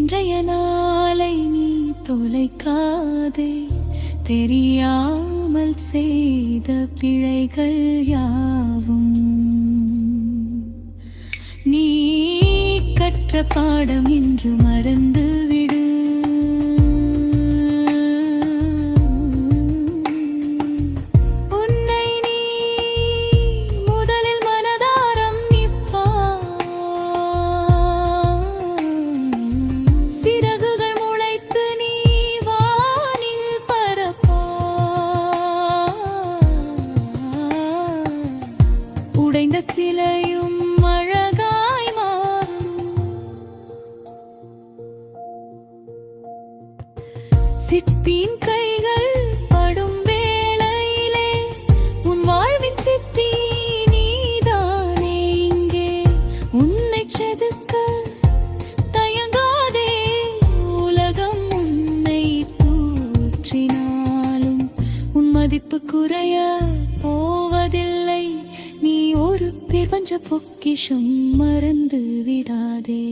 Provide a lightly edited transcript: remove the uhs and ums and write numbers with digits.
இன்றைய நாளை நீ தொலைக்காதே, தெரியாமல் செய்த பிழைகள் யாவும் நீ கற்ற பாடம் என்று மறந்துவிடு. உன்னை நீ முதலில் மனதாரம் நிற்பாய், சிறகுகள் முளைத்து நீ வானில் பறப்பாய். உடைந்த சிலையும் அழகாய் மாறும், சிற்பியின் கைகள் படும் வேளையிலே உன் வாழ்வின் சிற்பி நீதானே. இங்கே உன்னை செதுக்க தயங்காதே, உலகம் உன்னை தூற்றினாலும் உன் மதிப்பு குறைய போவதில்லை. நீ ஒரு பிரபஞ்ச பொக்கிஷம், மறந்து விடாதே.